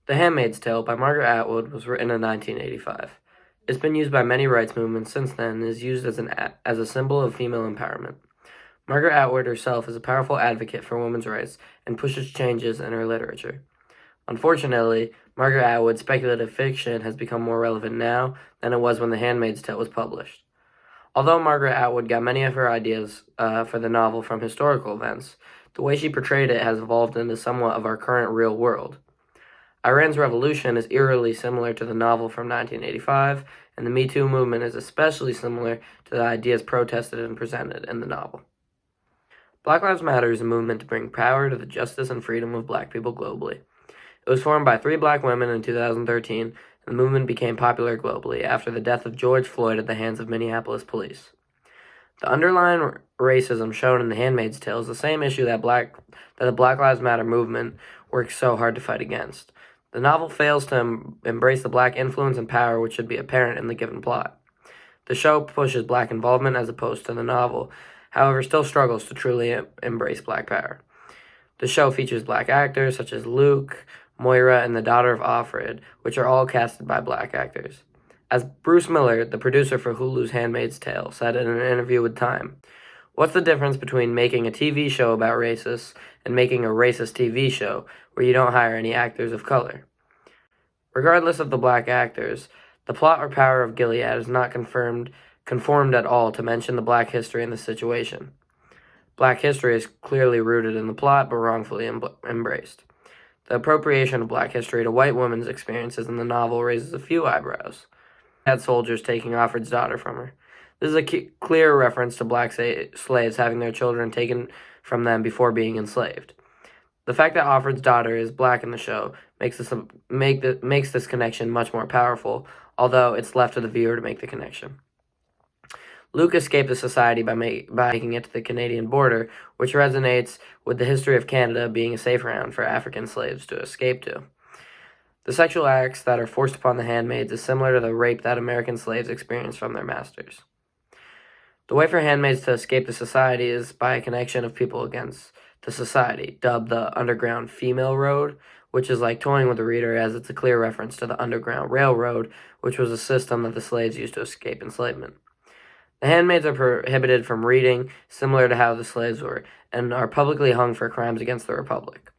The Handmaid's Tale by Margaret Atwood was written in 1985. It's been used by many rights movements since then and is used as a symbol of female empowerment. Margaret Atwood herself is a powerful advocate for women's rights and pushes changes in her literature. Unfortunately, Margaret Atwood's speculative fiction has become more relevant now than it was when The Handmaid's Tale was published. Although Margaret Atwood got many of her ideas for the novel from historical events, the way she portrayed it has evolved into somewhat of our current real world. Iran's revolution is eerily similar to the novel from 1985, and the Me Too movement is especially similar to the ideas protested and presented in the novel. Black Lives Matter is a movement to bring power to the justice and freedom of black people globally. It was formed by 3 black women in 2013, and the movement became popular globally after the death of George Floyd at the hands of Minneapolis police. The underlying racism shown in The Handmaid's Tale is the same issue that the Black Lives Matter movement works so hard to fight against. The novel fails to embrace the black influence and power which should be apparent in the given plot. The show pushes black involvement as opposed to the novel, however still struggles to truly embrace black power. The show features black actors such as Luke, Moira, and the daughter of Offred, which are all casted by black actors. As Bruce Miller, the producer for Hulu's Handmaid's Tale, said in an interview with Time, "What's the difference between making a TV show about racists and making a racist TV show where you don't hire any actors of color?" Regardless of the black actors, the plot or power of Gilead is not conformed at all to mention the black history in the situation. Black history is clearly rooted in the plot but wrongfully embraced. The appropriation of black history to white women's experiences in the novel raises a few eyebrows. Had soldiers taking Offred's daughter from her. This is a clear reference to black slaves having their children taken from them before being enslaved. The fact that Offred's daughter is black in the show makes this connection much more powerful, although it's left to the viewer to make the connection. Luke escaped the society by making it to the Canadian border, which resonates with the history of Canada being a safe ground for African slaves to escape to. The sexual acts that are forced upon the handmaids is similar to the rape that American slaves experienced from their masters. The way for handmaids to escape the society is by a connection of people against the society, dubbed the Underground Female Road, which is like toying with the reader as it's a clear reference to the Underground Railroad, which was a system that the slaves used to escape enslavement. The handmaids are prohibited from reading, similar to how the slaves were, and are publicly hung for crimes against the Republic.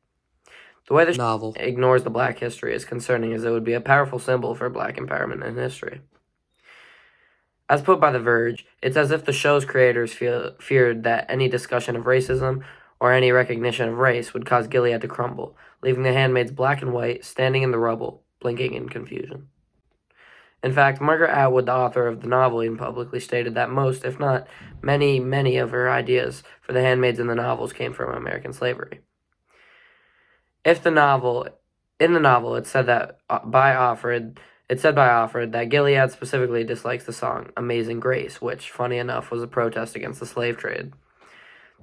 The way the novel ignores the black history is concerning, as it would be a powerful symbol for black empowerment in history. As put by The Verge, it's as if the show's creators feared that any discussion of racism or any recognition of race would cause Gilead to crumble, leaving the handmaids black and white, standing in the rubble, blinking in confusion. In fact, Margaret Atwood, the author of the novel, even publicly stated that most, if not many of her ideas for the handmaids in the novels came from American slavery. In the novel, it said by Offred that Gilead specifically dislikes the song Amazing Grace, which, funny enough, was a protest against the slave trade.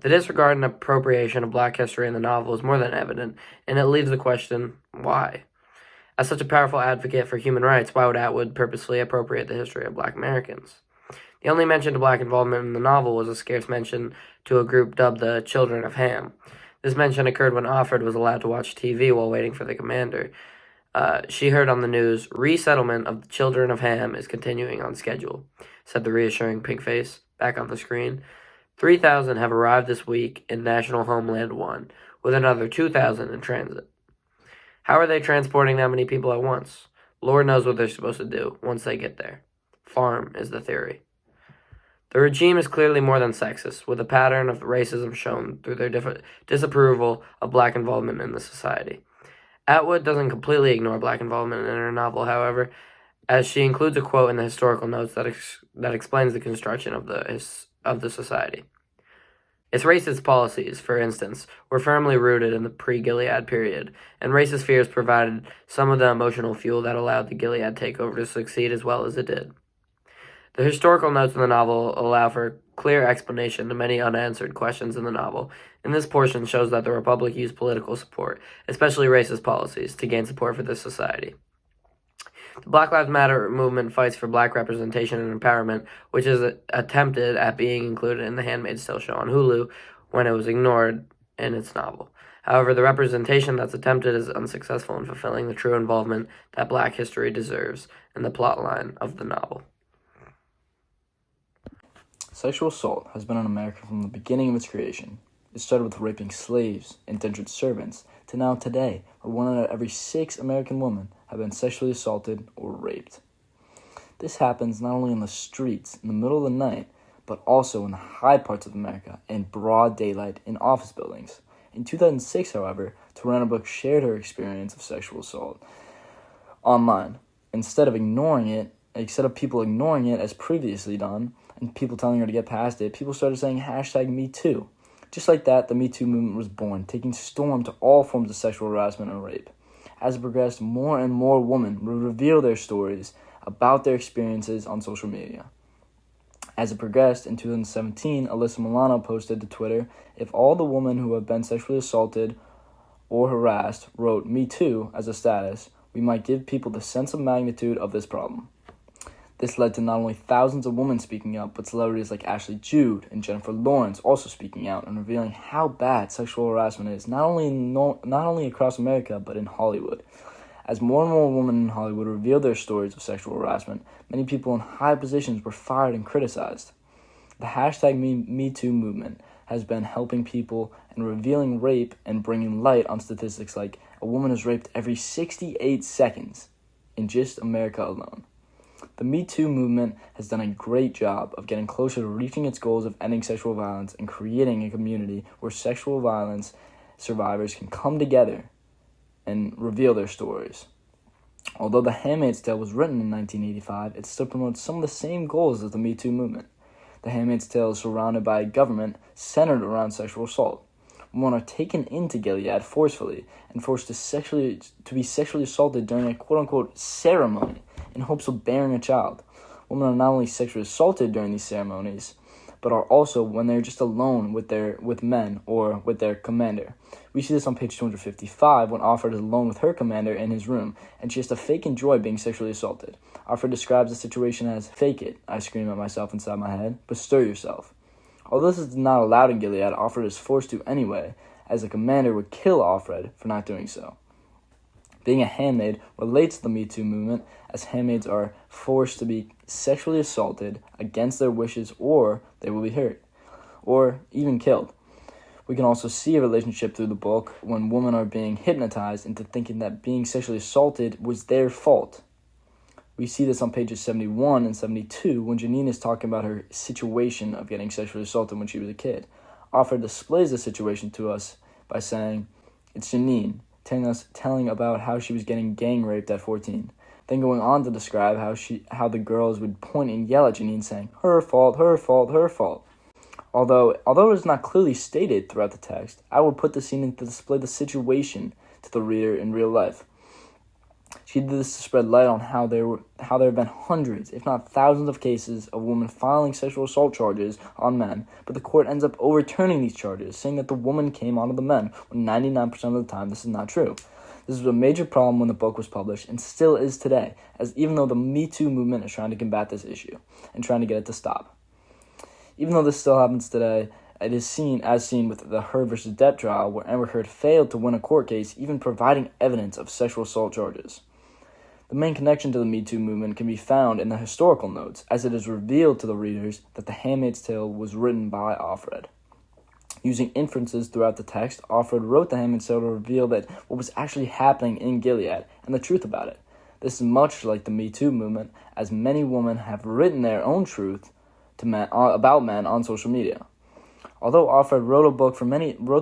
The disregard and appropriation of black history in the novel is more than evident, and it leaves the question, why? As such a powerful advocate for human rights, why would Atwood purposefully appropriate the history of black Americans? The only mention to black involvement in the novel was a scarce mention to a group dubbed the Children of Ham. This mention occurred when Offred was allowed to watch TV while waiting for the commander. She heard on the news, "Resettlement of the Children of Ham is continuing on schedule," said the reassuring pink face back on the screen. 3,000 have arrived this week in National Homeland 1, with another 2,000 in transit. How are they transporting that many people at once? Lord knows what they're supposed to do once they get there. Farm is the theory. The regime is clearly more than sexist, with a pattern of racism shown through their disapproval of black involvement in the society. Atwood doesn't completely ignore black involvement in her novel, however, as she includes a quote in the historical notes that explains the construction of the society. Its racist policies, for instance, were firmly rooted in the pre-Gilead period, and racist fears provided some of the emotional fuel that allowed the Gilead takeover to succeed as well as it did. The historical notes in the novel allow for a clear explanation to many unanswered questions in the novel, and this portion shows that the Republic used political support, especially racist policies, to gain support for this society. The Black Lives Matter movement fights for black representation and empowerment, which is attempted at being included in The Handmaid's Tale show on Hulu when it was ignored in its novel. However, the representation that's attempted is unsuccessful in fulfilling the true involvement that Black history deserves in the plotline of the novel. Sexual assault has been in America from the beginning of its creation. It started with raping slaves, indentured servants, to now today, where 1 out of every 6 American women have been sexually assaulted or raped. This happens not only on the streets in the middle of the night, but also in the high parts of America in broad daylight in office buildings. In 2006, however, Tarana Brooks shared her experience of sexual assault online. Instead of people ignoring it as previously done, and people telling her to get past it, people started saying #MeToo. Just like that, the Me Too movement was born, taking storm to all forms of sexual harassment and rape. As it progressed, more and more women would reveal their stories about their experiences on social media. As it progressed, in 2017, Alyssa Milano posted to Twitter, "If all the women who have been sexually assaulted or harassed wrote Me Too as a status, we might give people the sense of magnitude of this problem." This led to not only thousands of women speaking up, but celebrities like Ashley Judd and Jennifer Lawrence also speaking out and revealing how bad sexual harassment is, not only across America, but in Hollywood. As more and more women in Hollywood revealed their stories of sexual harassment, many people in high positions were fired and criticized. The #MeToo movement has been helping people and revealing rape and bringing light on statistics like a woman is raped every 68 seconds in just America alone. The Me Too movement has done a great job of getting closer to reaching its goals of ending sexual violence and creating a community where sexual violence survivors can come together and reveal their stories. Although The Handmaid's Tale was written in 1985, it still promotes some of the same goals as the Me Too movement. The Handmaid's Tale is surrounded by a government centered around sexual assault. Women are taken into Gilead forcefully and forced to be sexually assaulted during a quote-unquote ceremony in hopes of bearing a child. Women are not only sexually assaulted during these ceremonies, but are also when they're just alone with men or with their commander. We see this on page 255 when Offred is alone with her commander in his room, and she has to fake enjoy being sexually assaulted. Offred describes the situation as, "Fake it," I scream at myself inside my head, "but stir yourself." Although this is not allowed in Gilead, Offred is forced to anyway, as the commander would kill Offred for not doing so. Being a handmaid relates to the Me Too movement, as handmaids are forced to be sexually assaulted against their wishes, or they will be hurt, or even killed. We can also see a relationship through the book when women are being hypnotized into thinking that being sexually assaulted was their fault. We see this on pages 71 and 72 when Janine is talking about her situation of getting sexually assaulted when she was a kid. Offred displays the situation to us by saying, "It's Janine," telling about how she was getting gang raped at 14. Then going on to describe how the girls would point and yell at Janine saying, "Her fault, her fault, her fault." Although it is not clearly stated throughout the text, I would put the scene in to display the situation to the reader in real life. She did this to spread light on how there have been hundreds, if not thousands, of cases of women filing sexual assault charges on men, but the court ends up overturning these charges, saying that the woman came onto the men, when 99% of the time this is not true. This was a major problem when the book was published, and still is today, as even though the Me Too movement is trying to combat this issue, and trying to get it to stop. Even though this still happens today, it is seen with the Heard versus Depp trial, where Amber Heard failed to win a court case, even providing evidence of sexual assault charges. The main connection to the Me Too movement can be found in the historical notes, as it is revealed to the readers that The Handmaid's Tale was written by Offred. Using inferences throughout the text, Offred wrote The Handmaid's Tale to reveal that what was actually happening in Gilead and the truth about it. This is much like the Me Too movement, as many women have written their own truth about men on social media. Although Offred wrote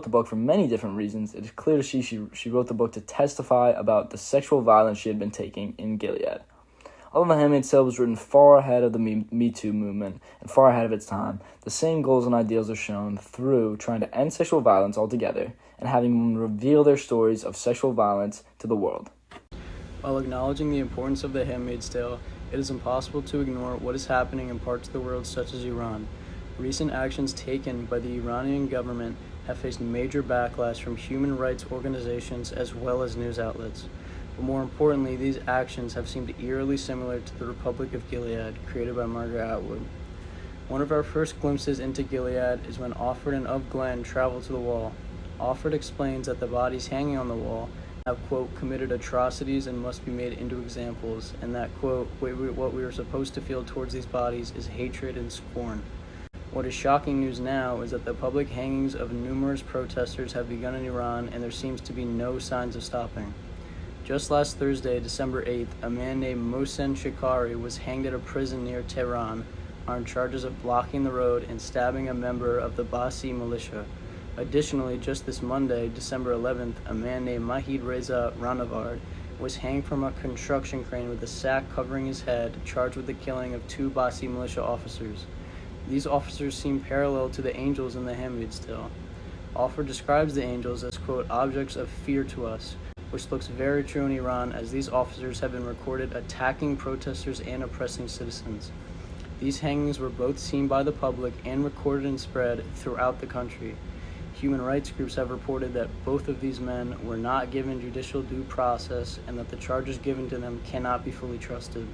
the book for many different reasons, it is clear to see she wrote the book to testify about the sexual violence she had been taking in Gilead. Although The Handmaid's Tale was written far ahead of the Me Too movement and far ahead of its time, the same goals and ideals are shown through trying to end sexual violence altogether and having women reveal their stories of sexual violence to the world. While acknowledging the importance of The Handmaid's Tale, it is impossible to ignore what is happening in parts of the world such as Iran. Recent actions taken by the Iranian government have faced major backlash from human rights organizations as well as news outlets. But more importantly, these actions have seemed eerily similar to the Republic of Gilead, created by Margaret Atwood. One of our first glimpses into Gilead is when Offred and Of Glen travel to the wall. Offord explains that the bodies hanging on the wall have, quote, committed atrocities and must be made into examples, and that, quote, what we are supposed to feel towards these bodies is hatred and scorn. What is shocking news now is that the public hangings of numerous protesters have begun in Iran, and there seems to be no signs of stopping. Just last Thursday, December 8th, a man named Mohsen Shikari was hanged at a prison near Tehran on charges of blocking the road and stabbing a member of the Basi militia. Additionally, just this Monday, December 11th, a man named Mahid Reza Ranavard was hanged from a construction crane with a sack covering his head, charged with the killing of 2 Basi militia officers. These officers seem parallel to the angels in the Handmaid's Tale. Offord describes the angels as, quote, objects of fear to us, which looks very true in Iran, as these officers have been recorded attacking protesters and oppressing citizens. These hangings were both seen by the public and recorded and spread throughout the country. Human rights groups have reported that both of these men were not given judicial due process and that the charges given to them cannot be fully trusted.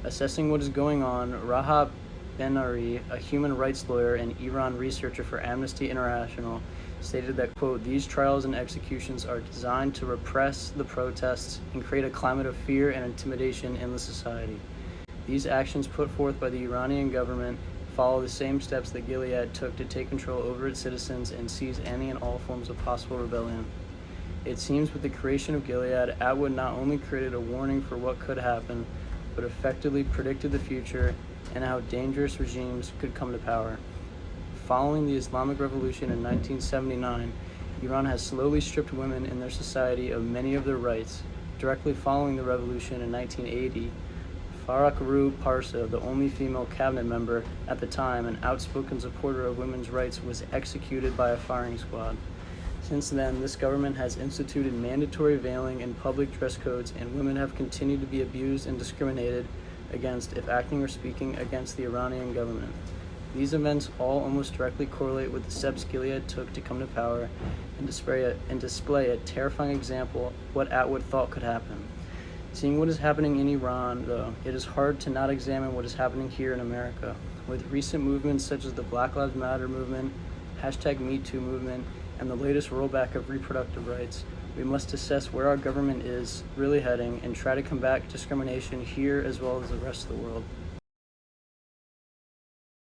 Assessing what is going on, Rahab Ben-Ari, a human rights lawyer and Iran researcher for Amnesty International, stated that, quote, these trials and executions are designed to repress the protests and create a climate of fear and intimidation in the society. These actions put forth by the Iranian government follow the same steps that Gilead took to take control over its citizens and seize any and all forms of possible rebellion. It seems with the creation of Gilead, Atwood not only created a warning for what could happen, but effectively predicted the future and how dangerous regimes could come to power. Following the Islamic Revolution in 1979, Iran has slowly stripped women in their society of many of their rights. Directly following the revolution in 1980, Farakhroo Parsa, the only female cabinet member at the time and outspoken supporter of women's rights, was executed by a firing squad. Since then, this government has instituted mandatory veiling and public dress codes, and women have continued to be abused and discriminated against if acting or speaking against the Iranian government. These events all almost directly correlate with the steps Gilead took to come to power and display a terrifying example of what Atwood thought could happen. Seeing what is happening in Iran, though, it is hard to not examine what is happening here in America. With recent movements such as the Black Lives Matter movement, #MeToo movement, and the latest rollback of reproductive rights, we must assess where our government is really heading and try to combat discrimination here as well as the rest of the world.